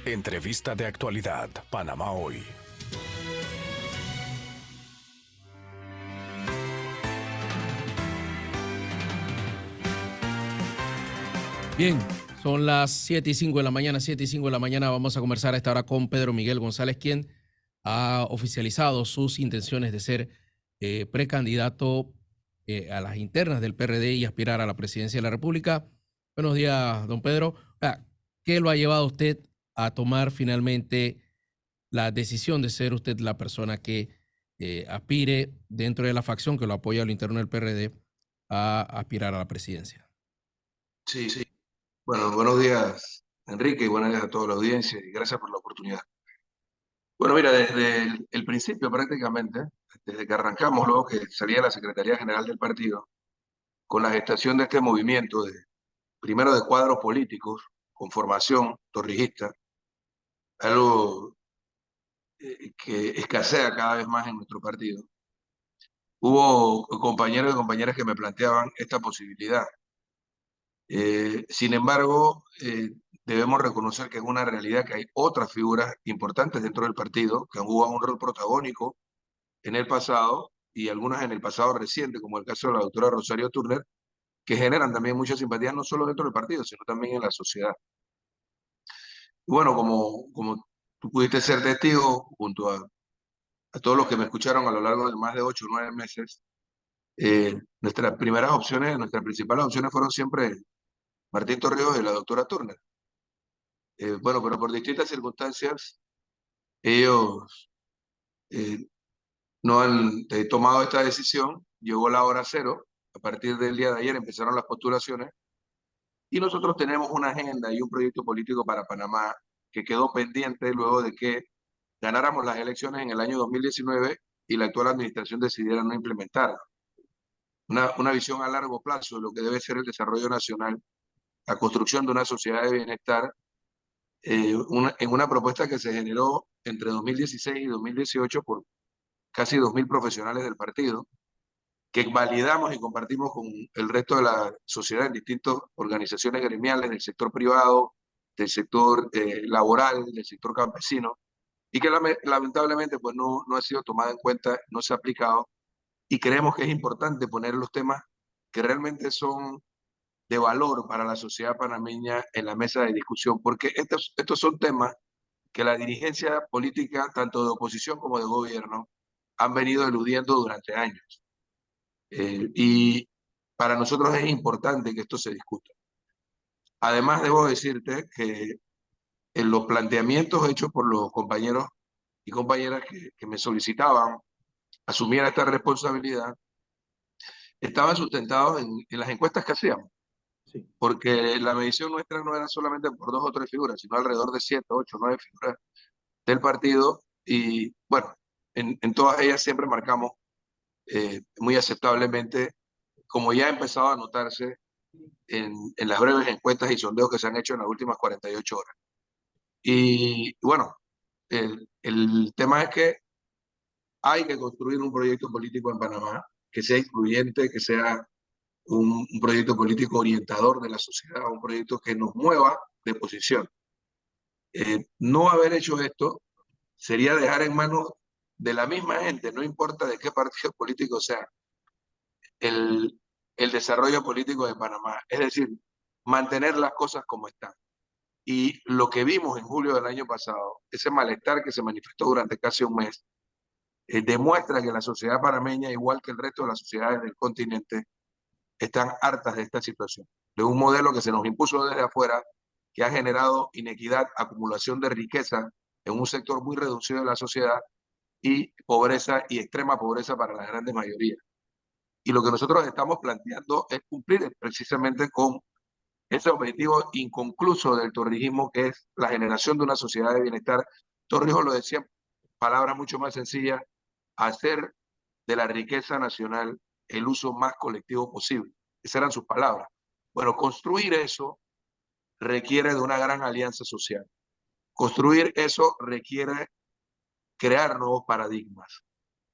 Entrevista de actualidad, Panamá Hoy. Bien, son las 7:05 de la mañana, 7:05 de la mañana. Vamos a conversar a esta hora con Pedro Miguel González, quien ha oficializado sus intenciones de ser precandidato a las internas del PRD y aspirar a la presidencia de la República. Buenos días, don Pedro. ¿Qué lo ha llevado a usted a tomar finalmente la decisión de ser usted la persona que aspire dentro de la facción que lo apoya a lo interno del PRD a aspirar a la presidencia? Sí, sí. Bueno, buenos días, Enrique, y buenos días a toda la audiencia, y gracias por la oportunidad. Bueno, mira, desde el principio prácticamente, desde que arrancamos, luego que salía la Secretaría General del partido, con la gestación de este movimiento, primero de cuadros políticos, con formación torrijista, algo que escasea cada vez más en nuestro partido, hubo compañeros y compañeras que me planteaban esta posibilidad. Sin embargo, debemos reconocer que es una realidad que hay otras figuras importantes dentro del partido que han jugado un rol protagónico en el pasado y algunas en el pasado reciente, como el caso de la doctora Rosario Turner, que generan también mucha simpatía no solo dentro del partido, sino también en la sociedad. Y bueno, como tú pudiste ser testigo junto a todos los que me escucharon a lo largo de más de 8 o 9 meses, nuestras primeras opciones, nuestras principales opciones fueron siempre Martín Torrijos y la doctora Turner. Bueno, pero por distintas circunstancias, ellos eh, no han tomado esta decisión. Llegó la hora cero. A partir del día de ayer empezaron las postulaciones y nosotros tenemos una agenda y un proyecto político para Panamá que quedó pendiente luego de que ganáramos las elecciones en el año 2019 y la actual administración decidiera no implementarla. Una visión a largo plazo de lo que debe ser el desarrollo nacional, la construcción de una sociedad de bienestar, en una propuesta que se generó entre 2016 y 2018 por casi 2.000 profesionales del partido, que validamos y compartimos con el resto de la sociedad en distintas organizaciones gremiales del sector privado, del sector laboral, del sector campesino, y que lamentablemente pues no ha sido tomada en cuenta, no se ha aplicado, y creemos que es importante poner los temas que realmente son de valor para la sociedad panameña en la mesa de discusión, porque estos son temas que la dirigencia política, tanto de oposición como de gobierno, han venido eludiendo durante años. Y para nosotros es importante que esto se discuta. Además, debo decirte que en los planteamientos hechos por los compañeros y compañeras que me solicitaban asumir esta responsabilidad, estaban sustentados en las encuestas que hacíamos. Sí. Porque la medición nuestra no era solamente por 2 o 3 figuras, sino alrededor de 7, 8, 9 figuras del partido. Y bueno, en todas ellas siempre marcamos muy aceptablemente, como ya ha empezado a notarse en las breves encuestas y sondeos que se han hecho en las últimas 48 horas. Y bueno, el tema es que hay que construir un proyecto político en Panamá que sea incluyente, que sea un proyecto político orientador de la sociedad, un proyecto que nos mueva de posición. No haber hecho esto sería dejar en manos de la misma gente, no importa de qué partido político sea, el, el desarrollo político de Panamá. Es decir, mantener las cosas como están. Y lo que vimos en julio del año pasado, ese malestar que se manifestó durante casi un mes, demuestra que la sociedad panameña, igual que el resto de las sociedades del continente, están hartas de esta situación, de un modelo que se nos impuso desde afuera, que ha generado inequidad, acumulación de riqueza en un sector muy reducido de la sociedad y pobreza y extrema pobreza para las grandes mayorías. Y lo que nosotros estamos planteando es cumplir precisamente con ese objetivo inconcluso del torrijismo, que es la generación de una sociedad de bienestar. Torrijos lo decía en palabras mucho más sencillas: hacer de la riqueza nacional el uso más colectivo posible. Esas eran sus palabras. Bueno, construir eso requiere de una gran alianza social. Construir eso requiere crear nuevos paradigmas.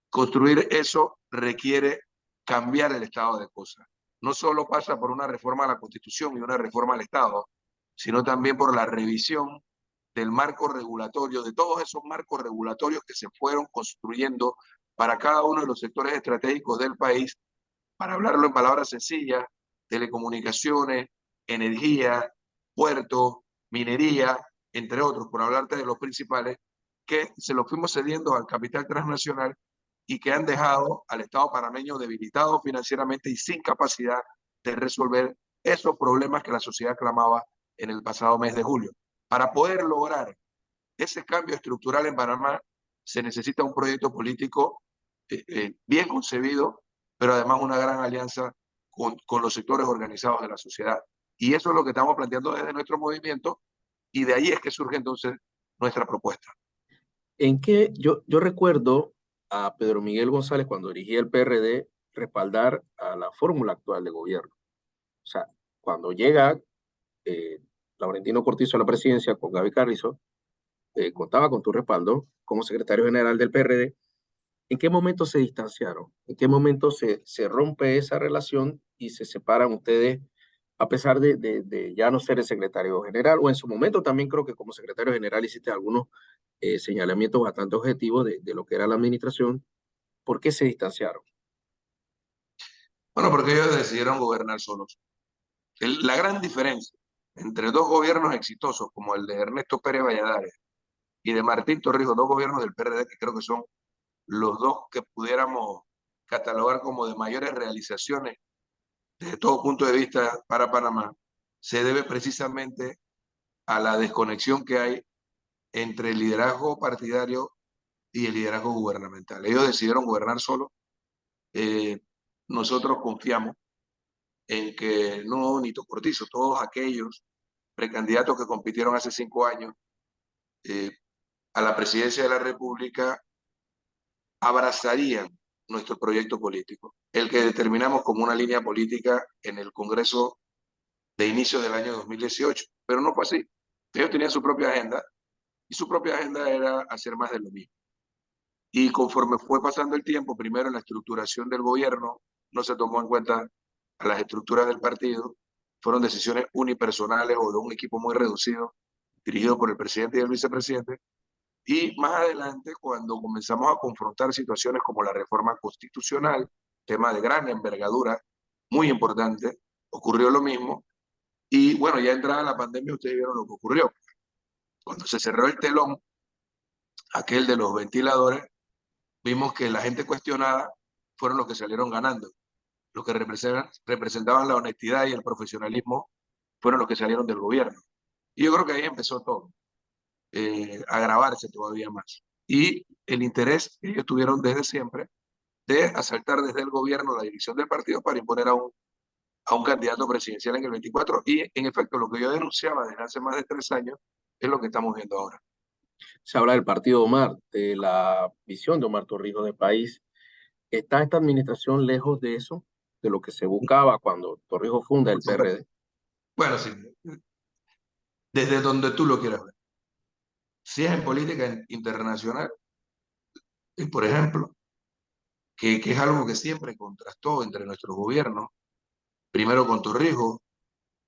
Construir eso requiere cambiar el estado de cosas. No solo pasa por una reforma a la Constitución y una reforma al Estado, sino también por la revisión del marco regulatorio, de todos esos marcos regulatorios que se fueron construyendo para cada uno de los sectores estratégicos del país, para hablarlo en palabras sencillas: telecomunicaciones, energía, puertos, minería, entre otros, por hablarte de los principales, que se los fuimos cediendo al capital transnacional y que han dejado al Estado panameño debilitado financieramente y sin capacidad de resolver esos problemas que la sociedad clamaba en el pasado mes de julio. Para poder lograr ese cambio estructural en Panamá se necesita un proyecto político bien concebido, pero además una gran alianza con los sectores organizados de la sociedad. Y eso es lo que estamos planteando desde nuestro movimiento, y de ahí es que surge entonces nuestra propuesta. En que yo recuerdo a Pedro Miguel González, cuando dirigía el PRD, respaldar a la fórmula actual de gobierno. O sea, cuando llega Laurentino Cortizo a la presidencia con Gaby Carrizo, contaba con tu respaldo como secretario general del PRD. ¿En qué momento se distanciaron? ¿En qué momento se rompe esa relación y se separan ustedes, a pesar de ya no ser el secretario general? O en su momento también creo que como secretario general hiciste algunos señalamientos bastante objetivos de lo que era la administración. ¿Por qué se distanciaron? Bueno, porque ellos decidieron gobernar solos. La gran diferencia entre dos gobiernos exitosos como el de Ernesto Pérez Valladares y de Martín Torrijos, dos gobiernos del PRD que creo que son los dos que pudiéramos catalogar como de mayores realizaciones desde todo punto de vista para Panamá, se debe precisamente a la desconexión que hay entre el liderazgo partidario y el liderazgo gubernamental. Ellos decidieron gobernar solos. Nosotros confiamos en que no Nito Cortizo, todos aquellos precandidatos que compitieron hace 5 años a la presidencia de la República abrazarían nuestro proyecto político, el que determinamos como una línea política en el Congreso de inicio del año 2018. Pero no fue así. Ellos tenían su propia agenda, y su propia agenda era hacer más de lo mismo. Y conforme fue pasando el tiempo, primero en la estructuración del gobierno no se tomó en cuenta a las estructuras del partido, fueron decisiones unipersonales o de un equipo muy reducido, dirigido por el presidente y el vicepresidente. Y más adelante, cuando comenzamos a confrontar situaciones como la reforma constitucional, tema de gran envergadura, muy importante, ocurrió lo mismo. Y bueno, ya entrada la pandemia, ustedes vieron lo que ocurrió. Cuando se cerró el telón, aquel de los ventiladores, vimos que la gente cuestionada fueron los que salieron ganando. Los que representaban la honestidad y el profesionalismo fueron los que salieron del gobierno. Y yo creo que ahí empezó todo, a agravarse todavía más. Y el interés que ellos tuvieron desde siempre de asaltar desde el gobierno la dirección del partido para imponer a un candidato presidencial en el 24. Y en efecto, lo que yo denunciaba desde hace más de 3 años es lo que estamos viendo ahora. Se habla del partido Omar, de la visión de Omar Torrijos de país. ¿Está esta administración lejos de eso, de lo que se buscaba cuando Torrijos funda el PRD? Bueno, sí, desde donde tú lo quieras ver. Si es en política internacional, por ejemplo, que es algo que siempre contrastó entre nuestros gobiernos, primero con Torrijos,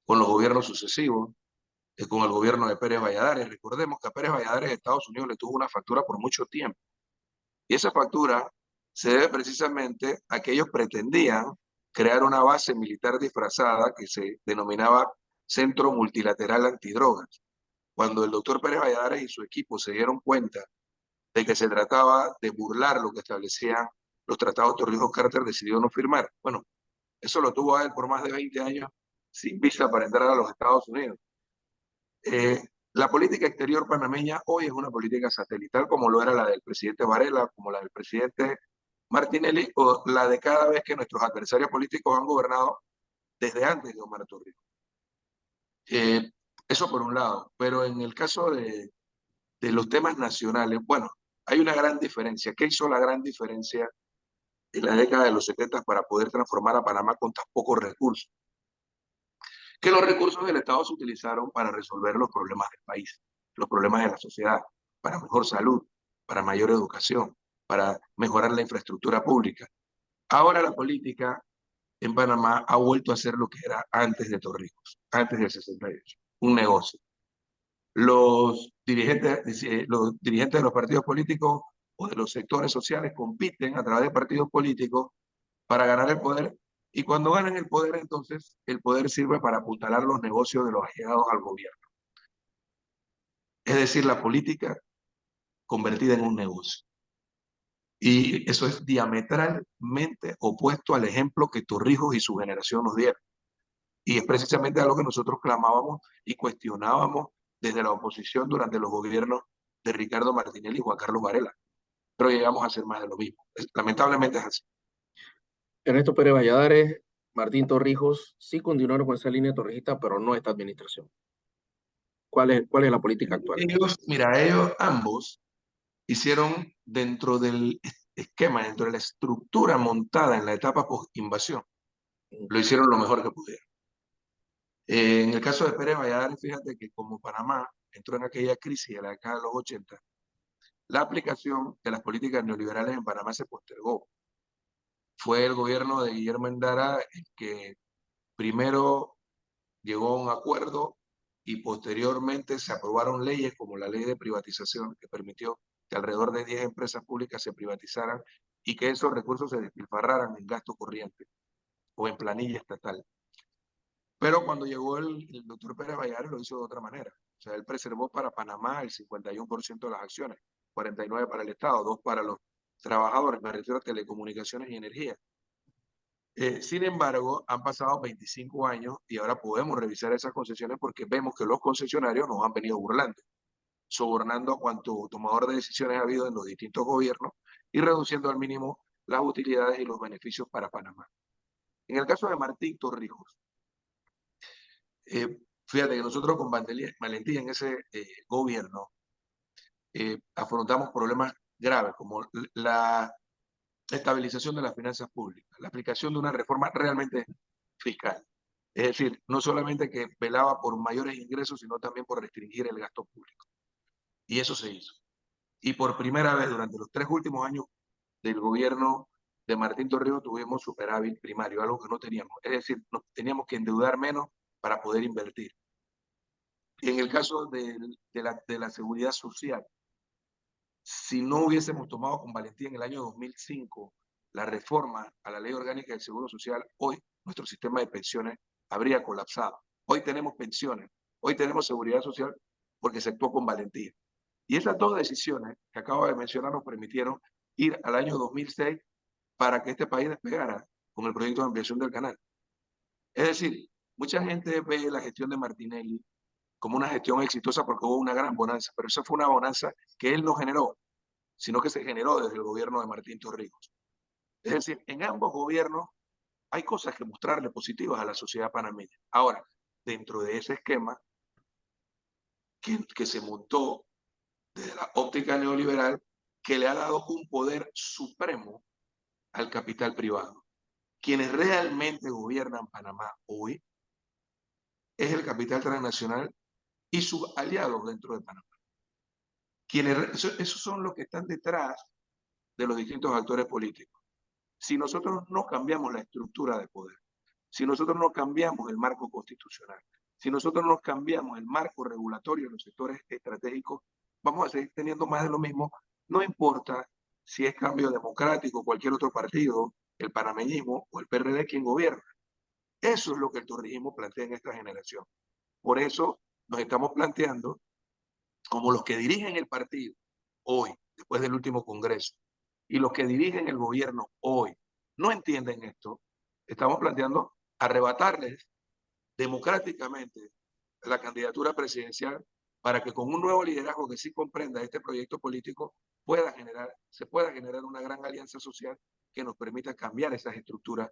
con los gobiernos sucesivos, con el gobierno de Pérez Valladares. Recordemos que a Pérez Valladares Estados Unidos le tuvo una factura por mucho tiempo. Y esa factura se debe precisamente a que ellos pretendían crear una base militar disfrazada que se denominaba Centro Multilateral Antidrogas. Cuando el doctor Pérez Valladares y su equipo se dieron cuenta de que se trataba de burlar lo que establecían los tratados Torrijos-Carter, decidió no firmar. Bueno, eso lo tuvo a él por más de 20 años sin visa para entrar a los Estados Unidos. La política exterior panameña hoy es una política satelital, como lo era la del presidente Varela, como la del presidente Martinelli, o la de cada vez que nuestros adversarios políticos han gobernado desde antes de Omar Torrijos. Eso por un lado, pero en el caso de los temas nacionales, bueno, hay una gran diferencia. ¿Qué hizo la gran diferencia en la década de los 70 para poder transformar a Panamá con tan pocos recursos? Que los recursos del Estado se utilizaron para resolver los problemas del país, los problemas de la sociedad, para mejor salud, para mayor educación, para mejorar la infraestructura pública. Ahora la política en Panamá ha vuelto a ser lo que era antes de Torrijos, antes del 68, un negocio. los dirigentes de los partidos políticos o de los sectores sociales compiten a través de partidos políticos para ganar el poder, y cuando ganan el poder, entonces el poder sirve para apuntalar los negocios de los allegados al gobierno. Es decir, la política convertida en un negocio. Y eso es diametralmente opuesto al ejemplo que Torrijos y su generación nos dieron. Y es precisamente algo que nosotros clamábamos y cuestionábamos desde la oposición durante los gobiernos de Ricardo Martinelli y Juan Carlos Varela. Pero llegamos a hacer más de lo mismo. Lamentablemente es así. Ernesto Pérez Valladares, Martín Torrijos, sí continuaron con esa línea torrijista, pero no esta administración. ¿Cuál es la política actual? Ellos ambos hicieron dentro del esquema, dentro de la estructura montada en la etapa post-invasión, lo hicieron lo mejor que pudieron. En el caso de Pérez Valladares, fíjate que como Panamá entró en aquella crisis de la década de los 80, la aplicación de las políticas neoliberales en Panamá se postergó. Fue el gobierno de Guillermo Endara el que primero llegó a un acuerdo y posteriormente se aprobaron leyes como la ley de privatización que permitió que alrededor de 10 empresas públicas se privatizaran y que esos recursos se despilfarraran en gasto corriente o en planilla estatal. Pero cuando llegó el doctor Pérez Valladares lo hizo de otra manera. O sea, él preservó para Panamá el 51% de las acciones, 49% para el Estado, 2% para los trabajadores, me refiero a telecomunicaciones y energía. Sin embargo, han pasado 25 años y ahora podemos revisar esas concesiones porque vemos que los concesionarios nos han venido burlando, sobornando a cuanto tomador de decisiones ha habido en los distintos gobiernos y reduciendo al mínimo las utilidades y los beneficios para Panamá. En el caso de Martín Torrijos, fíjate que nosotros con valentía en ese gobierno afrontamos problemas graves como la estabilización de las finanzas públicas, la aplicación de una reforma realmente fiscal. Es decir, no solamente que velaba por mayores ingresos, sino también por restringir el gasto público. Y eso se hizo. Y por primera vez durante los 3 últimos años del gobierno de Martín Torrijos tuvimos superávit primario, algo que no teníamos. Es decir, teníamos que endeudar menos para poder invertir. Y en el caso de la seguridad social, si no hubiésemos tomado con valentía en el año 2005 la reforma a la Ley Orgánica del Seguro Social, hoy nuestro sistema de pensiones habría colapsado. Hoy tenemos pensiones, hoy tenemos seguridad social porque se actuó con valentía. Y esas dos decisiones que acabo de mencionar nos permitieron ir al año 2006 para que este país despegara con el proyecto de ampliación del canal. Es decir, mucha gente ve la gestión de Martinelli como una gestión exitosa porque hubo una gran bonanza, pero esa fue una bonanza que él no generó, sino que se generó desde el gobierno de Martín Torrijos. Es decir, en ambos gobiernos hay cosas que mostrarle positivas a la sociedad panameña. Ahora, dentro de ese esquema que se montó desde la óptica neoliberal, que le ha dado un poder supremo al capital privado. Quienes realmente gobiernan Panamá hoy es el capital transnacional y sus aliados dentro de Panamá. Esos son los que están detrás de los distintos actores políticos. Si nosotros no cambiamos la estructura de poder, si nosotros no cambiamos el marco constitucional, si nosotros no cambiamos el marco regulatorio en los sectores estratégicos, vamos a seguir teniendo más de lo mismo, no importa si es Cambio Democrático, cualquier otro partido, el panameñismo o el PRD quien gobierna. Eso es lo que el torrijismo plantea en esta generación. Por eso nos estamos planteando, como los que dirigen el partido hoy, después del último congreso, y los que dirigen el gobierno hoy no entienden esto, estamos planteando arrebatarles democráticamente la candidatura presidencial para que con un nuevo liderazgo que sí comprenda este proyecto político se pueda generar una gran alianza social que nos permita cambiar esas estructuras.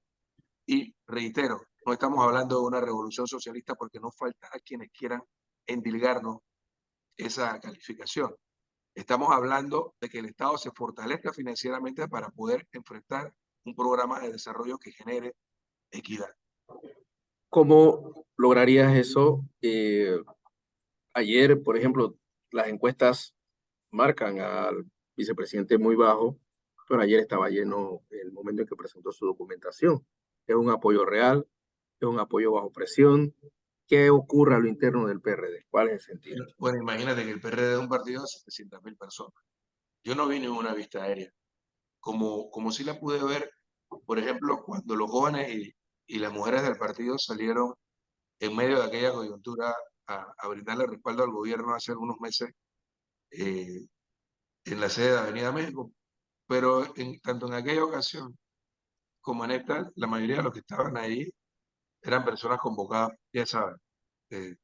Y reitero, no estamos hablando de una revolución socialista porque no faltará quienes quieran endilgarnos esa calificación. Estamos hablando de que el Estado se fortalezca financieramente para poder enfrentar un programa de desarrollo que genere equidad. ¿Cómo lograrías eso? Ayer, por ejemplo, las encuestas marcan al vicepresidente muy bajo, pero ayer estaba lleno el momento en que presentó su documentación. Es un apoyo real, es un apoyo bajo presión. ¿Qué ocurre a lo interno del PRD? ¿Cuál es el sentido? Bueno, imagínate que el PRD es un partido de 700.000 personas. Yo no vi ninguna vista aérea, como sí la pude ver, por ejemplo, cuando los jóvenes y las mujeres del partido salieron en medio de aquella coyuntura a brindarle respaldo al gobierno hace algunos meses eh, en la sede de Avenida México. Pero tanto en aquella ocasión como en esta, la mayoría de los que estaban ahí eran personas convocadas, ya saben, eh,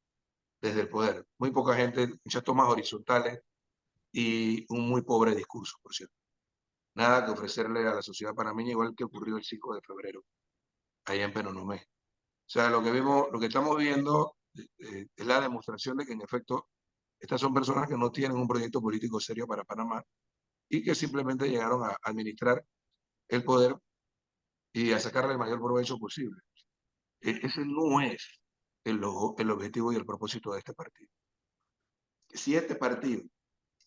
desde el poder. Muy poca gente, muchas tomas horizontales y un muy pobre discurso, por cierto. Nada que ofrecerle a la sociedad panameña, igual que ocurrió el 5 de febrero, allá en Penonomé. O sea, lo que vimos, lo que estamos viendo es la demostración de que en efecto estas son personas que no tienen un proyecto político serio para Panamá y que simplemente llegaron a administrar el poder y a sacarle el mayor provecho posible. Ese no es el objetivo y el propósito de este partido. Si este partido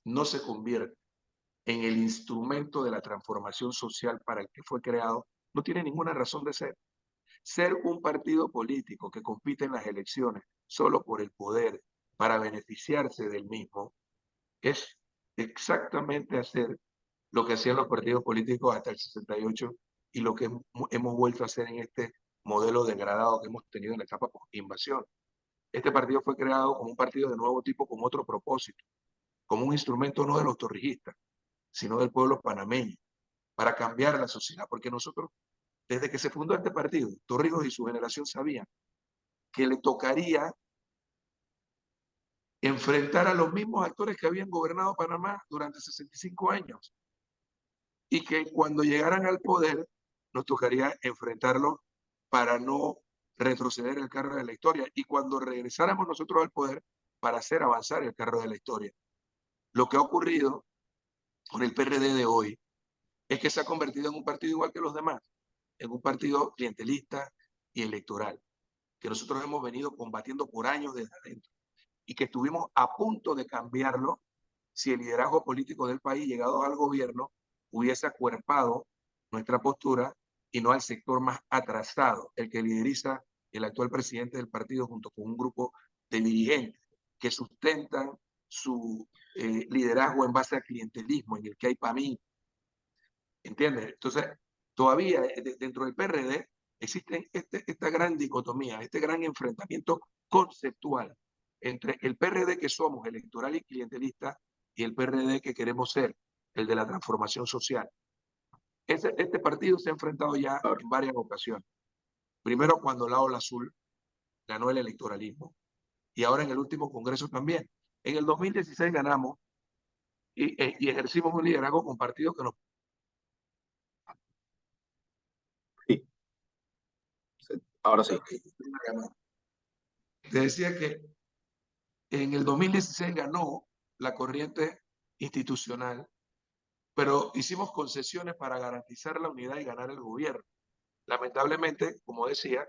no se convierte en el instrumento de la transformación social para el que fue creado, no tiene ninguna razón de ser. Ser un partido político que compite en las elecciones solo por el poder para beneficiarse del mismo es exactamente hacer lo que hacían los partidos políticos hasta el 68 y lo que hemos vuelto a hacer en este modelo degradado que hemos tenido en la etapa post-invasión. Este partido fue creado como un partido de nuevo tipo con otro propósito, como un instrumento no de los torrijistas, sino del pueblo panameño, para cambiar la sociedad, porque nosotros, desde que se fundó este partido, Torrijos y su generación sabían que le tocaría enfrentar a los mismos actores que habían gobernado Panamá durante 65 años y que cuando llegaran al poder nos tocaría enfrentarlos para no retroceder el carro de la historia y cuando regresáramos nosotros al poder para hacer avanzar el carro de la historia. Lo que ha ocurrido con el PRD de hoy es que se ha convertido en un partido igual que los demás, en un partido clientelista y electoral, que nosotros hemos venido combatiendo por años desde adentro y que estuvimos a punto de cambiarlo si el liderazgo político del país, llegado al gobierno, hubiese acuerpado nuestra postura y no al sector más atrasado, el que lideriza el actual presidente del partido junto con un grupo de dirigentes que sustentan su liderazgo en base al clientelismo, en el que hay para mí, ¿entiendes? Entonces, todavía dentro del PRD existe esta gran dicotomía, este gran enfrentamiento conceptual entre el PRD que somos, electoral y clientelista, y el PRD que queremos ser, el de la transformación social. Este partido se ha enfrentado ya Ahora, en varias ocasiones. Primero cuando la ola azul ganó el electoralismo y ahora en el último congreso también. En el 2016 ganamos y ejercimos un liderazgo compartido que nos... sí, ahora sí. Te decía que en el 2016 ganó la corriente institucional, pero hicimos concesiones para garantizar la unidad y ganar el gobierno. Lamentablemente, como decía,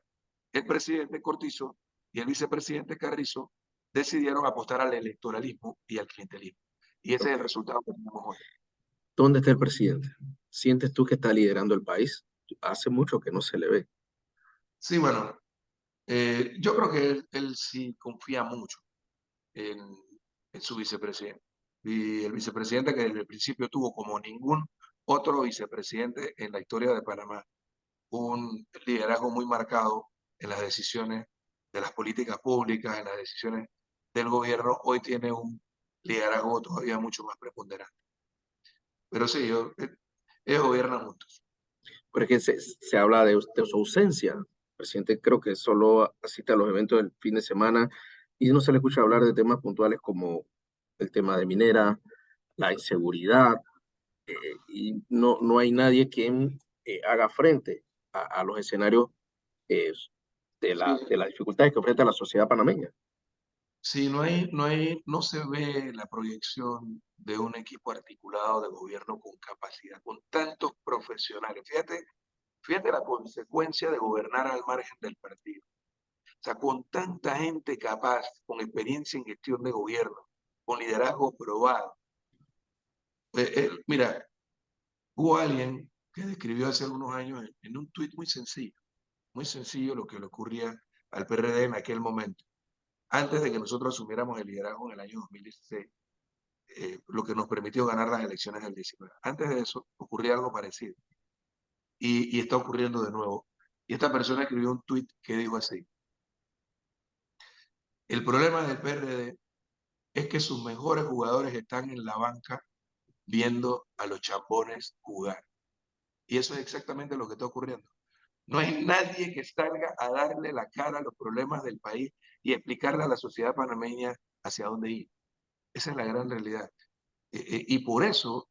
el presidente Cortizo y el vicepresidente Carrizo decidieron apostar al electoralismo y al clientelismo. Y ese es el Okay. resultado que tenemos hoy. ¿Dónde está el presidente? ¿Sientes tú que está liderando el país? Hace mucho que no se le ve. Sí, bueno, yo creo que él sí confía mucho en, en su vicepresidente. Y el vicepresidente que desde el principio tuvo como ningún otro vicepresidente en la historia de Panamá un liderazgo muy marcado en las decisiones de las políticas públicas, en las decisiones del gobierno, hoy tiene un liderazgo todavía mucho más preponderante. Pero sí, ellos gobiernan juntos. Porque se habla de su ausencia. El presidente creo que solo asiste a los eventos del fin de semana y no se le escucha hablar de temas puntuales como el tema de minera, la inseguridad, y no hay nadie quien haga frente a los escenarios eh, Sí, de las dificultades que enfrenta la sociedad panameña. sí, no se ve la proyección de un equipo articulado de gobierno con capacidad, con tantos profesionales. Fíjate la consecuencia de gobernar al margen del partido. O sea, con tanta gente capaz, con experiencia en gestión de gobierno, con liderazgo probado. Mira, hubo alguien que describió hace algunos años en un tuit muy sencillo lo que le ocurría al PRD en aquel momento. antes de que nosotros asumiéramos el liderazgo en el año 2016, lo que nos permitió ganar las elecciones del 19. Antes de eso ocurría algo parecido y está ocurriendo de nuevo. Y esta persona escribió un tuit que dijo así: el problema del PRD es que sus mejores jugadores están en la banca viendo a los chambones jugar. Y eso es exactamente lo que está ocurriendo. No hay nadie que salga a darle la cara a los problemas del país y explicarle a la sociedad panameña hacia dónde ir. Esa es la gran realidad. Y por eso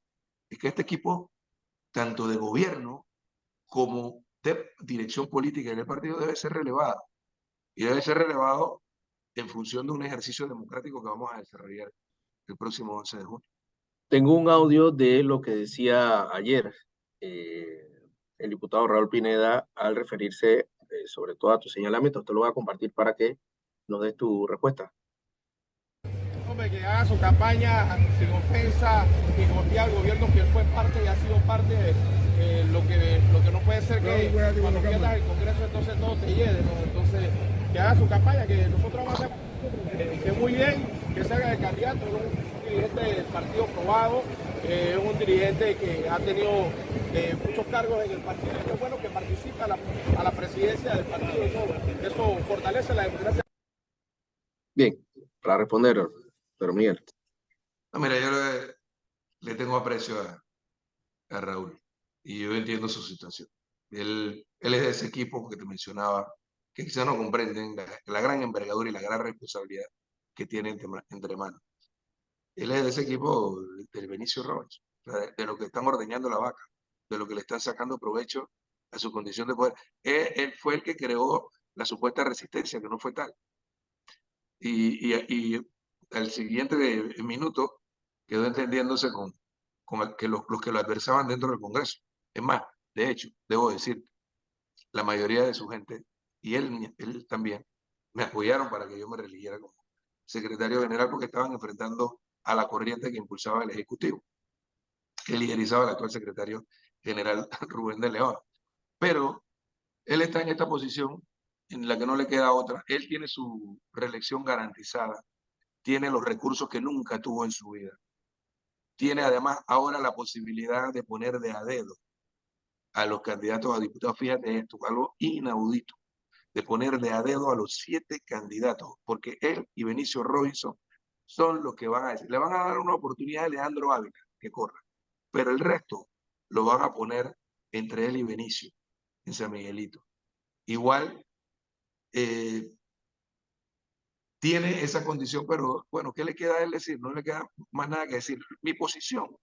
es que este equipo, tanto de gobierno como de dirección política en el partido, debe ser relevado. Y debe ser relevado en función de un ejercicio democrático que vamos a desarrollar el próximo 11 de junio. Tengo un audio de lo que decía ayer el diputado Raúl Pineda al referirse sobre todo a tu señalamiento. Te lo voy a compartir para que nos des tu respuesta. Hombre, que haga su campaña sin ofensa, sin golpear al gobierno que él fue parte y ha sido parte de lo que no puede ser que cuando pierdas el Congreso entonces todo te lleve, ¿no? Entonces, que haga su campaña, que nosotros vamos a hacer que muy bien, que se haga de candidato, ¿no? Un dirigente del partido probado, un dirigente que ha tenido muchos cargos en el partido, y es bueno que participe a la presidencia del partido, eso fortalece la democracia. Bien, para responder, pero Miguel. No, mira, yo le tengo aprecio a Raúl y yo entiendo su situación. Él es de ese equipo que te mencionaba, que quizás no comprenden la gran envergadura y la gran responsabilidad que tiene entre manos. Él es de ese equipo del Benicio Robinson, o sea, de lo que están ordeñando la vaca, de lo que le están sacando provecho a su condición de poder. Él fue el que creó la supuesta resistencia, que no fue tal. Y al siguiente minuto quedó entendiéndose con que los que lo adversaban dentro del Congreso. Es más, de hecho, debo decir, la mayoría de su gente, y él también, me apoyaron para que yo me religiera como secretario general porque estaban enfrentando a la corriente que impulsaba el Ejecutivo, que liderizaba el actual secretario general Rubén de León. Pero él está en esta posición en la que no le queda otra. Él tiene su reelección garantizada, tiene los recursos que nunca tuvo en su vida. Tiene además ahora la posibilidad de poner de a dedo a los candidatos a diputados. Fíjate esto, algo inaudito, de poner de a dedo a los 7 candidatos, porque él y Benicio Robinson son los que van a decir, le van a dar una oportunidad a Leandro Ávila que corra, pero el resto lo van a poner entre él y Benicio en San Miguelito. Igual tiene esa condición, pero bueno, ¿qué le queda a él decir? No le queda más nada que decir. Mi posición,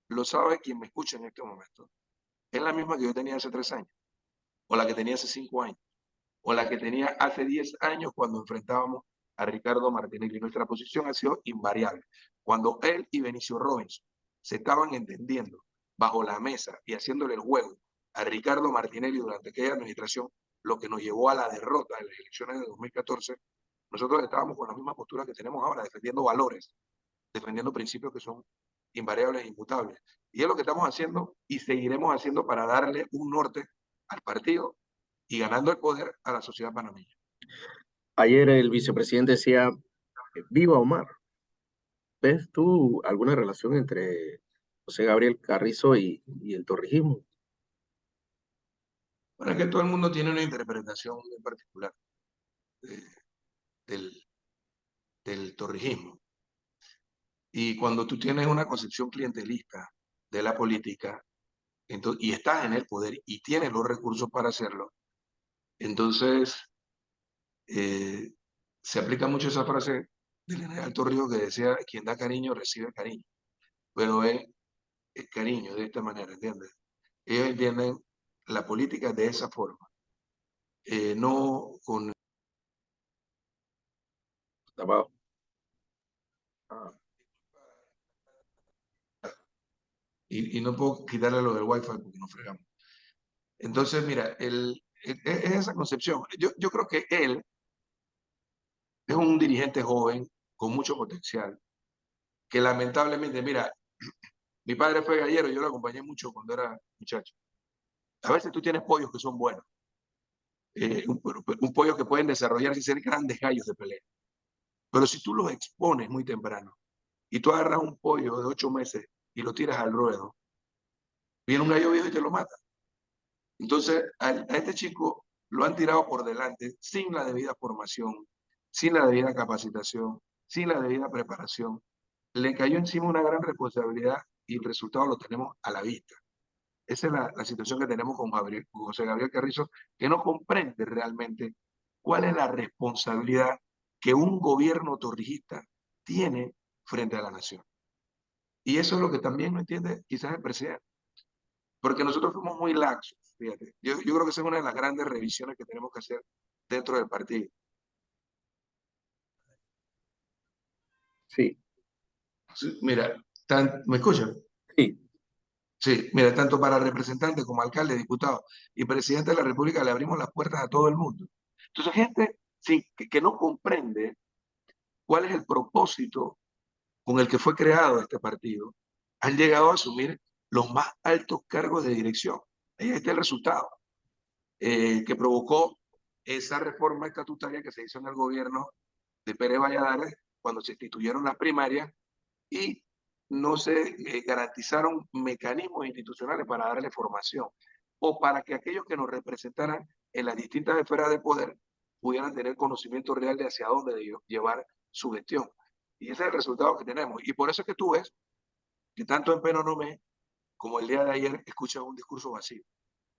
lo sabe quien me escucha en este momento, es la misma que yo tenía hace 3 años, o la que tenía hace 5 años, o la que tenía hace 10 años cuando enfrentábamos a Ricardo Martinelli. Nuestra posición ha sido invariable. Cuando él y Benicio Robinson se estaban entendiendo bajo la mesa y haciéndole el juego a Ricardo Martinelli durante aquella administración, lo que nos llevó a la derrota en las elecciones de 2014, nosotros estábamos con la misma postura que tenemos ahora, defendiendo valores, defendiendo principios que son invariables e inmutables. Y es lo que estamos haciendo y seguiremos haciendo para darle un norte al partido y ganando el poder a la sociedad panameña. Ayer el vicepresidente decía, viva Omar. ¿Ves tú alguna relación entre José Gabriel Carrizo y el torrijismo? Bueno, es que todo el mundo tiene una interpretación muy particular del torrijismo. Y cuando tú tienes una concepción clientelista de la política, entonces, y estás en el poder y tienes los recursos para hacerlo, entonces se aplica mucho esa frase del general Torrijos que decía, quien da cariño recibe cariño, pero es cariño de esta manera, ¿entiendes? Ellos entienden la política de esa forma, no con... Tapado. Ah. Y no puedo quitarle lo del wifi porque nos fregamos. Entonces, mira, es esa concepción. Yo creo que él es un dirigente joven con mucho potencial, que lamentablemente, mira, mi padre fue gallero, yo lo acompañé mucho cuando era muchacho. A veces tú tienes pollos que son buenos, un pollo que pueden desarrollarse y ser grandes gallos de pelea. Pero si tú los expones muy temprano y tú agarras un pollo de 8 meses y lo tiras al ruedo, viene un gallo viejo y te lo mata. Entonces, a este chico lo han tirado por delante sin la debida formación, sin la debida capacitación, sin la debida preparación. Le cayó encima una gran responsabilidad y el resultado lo tenemos a la vista. Esa es la situación que tenemos con José Gabriel Carrizo, que no comprende realmente cuál es la responsabilidad que un gobierno torrijista tiene frente a la nación. Y eso es lo que también no entiende quizás el presidente. Porque nosotros fuimos muy laxos, fíjate. Yo creo que esa es una de las grandes revisiones que tenemos que hacer dentro del partido. Sí, Sí, mira, ¿me escuchan? sí. Sí, mira, tanto para representantes como alcaldes, diputados y presidente de la República le abrimos las puertas a todo el mundo. Entonces, gente sí, que no comprende cuál es el propósito con el que fue creado este partido, han llegado a asumir los más altos cargos de dirección. Ahí está el resultado que provocó esa reforma estatutaria que se hizo en el gobierno de Pérez Valladares cuando se instituyeron las primarias y no se garantizaron mecanismos institucionales para darle formación o para que aquellos que nos representaran en las distintas esferas de poder pudieran tener conocimiento real de hacia dónde llevar su gestión. Y ese es el resultado que tenemos. Y por eso es que tú ves que tanto en Penonomé como el día de ayer escuchas un discurso vacío,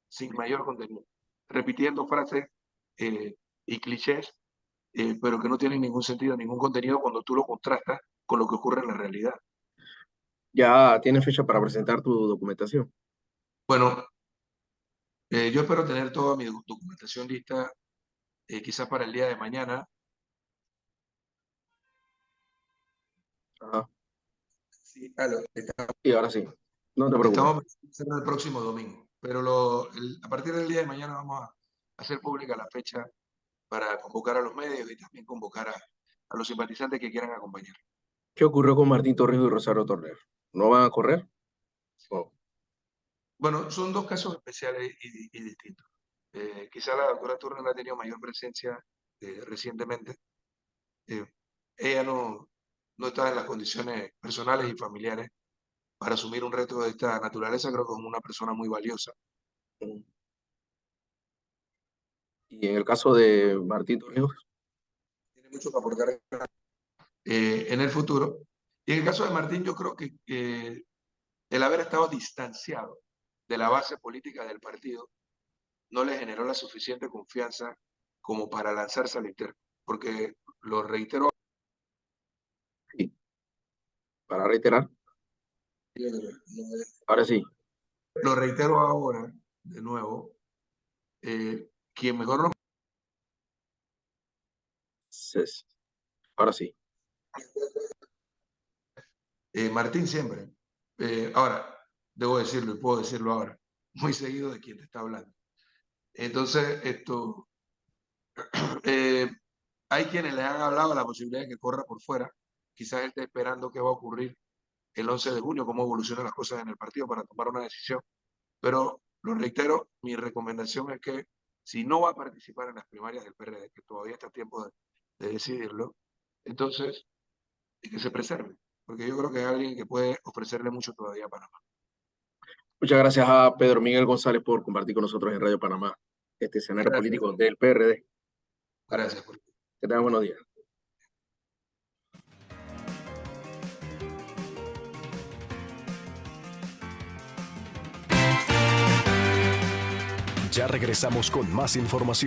sin mayor contenido, repitiendo frases y clichés, pero que no tienen ningún sentido, ningún contenido cuando tú lo contrastas con lo que ocurre en la realidad. ¿Ya tienes fecha para presentar tu documentación? Bueno, yo espero tener toda mi documentación lista quizás para el día de mañana. Ajá. Sí, Y ahora sí, no te preocupes. estamos pensando el próximo domingo, pero a partir del día de mañana vamos a hacer pública la fecha para convocar a los medios y también convocar a los simpatizantes que quieran acompañar. ¿Qué ocurrió con Martín Torrijos y Rosario Torner? ¿No van a correr? Oh. Bueno, son dos casos especiales y distintos. Quizá la doctora Turner ha tenido mayor presencia recientemente. Ella no está en las condiciones personales y familiares para asumir un reto de esta naturaleza. Creo que es una persona muy valiosa. Y en el caso de Martín Torrijos, Tiene mucho que aportar en el futuro. Y en el caso de Martín, yo creo que el haber estado distanciado de la base política del partido no le generó la suficiente confianza como para lanzarse al interno. Porque lo reitero. sí. Para reiterar, ahora sí. Lo reitero ahora, de nuevo, quien mejor lo... Ahora sí. Martín siempre. Ahora, debo decirlo y puedo decirlo ahora, muy seguido de quien te está hablando. Entonces, hay quienes le han hablado de la posibilidad de que corra por fuera. Quizás él esté esperando qué va a ocurrir el 11 de junio, cómo evolucionan las cosas en el partido para tomar una decisión. Pero lo reitero, mi recomendación es que si no va a participar en las primarias del PRD, que todavía está a tiempo de decidirlo, entonces que se preserve, porque yo creo que es alguien que puede ofrecerle mucho todavía a Panamá. Muchas gracias a Pedro Miguel González por compartir con nosotros en Radio Panamá este escenario político del PRD. Gracias. Que tengan buenos días. Ya regresamos con más información.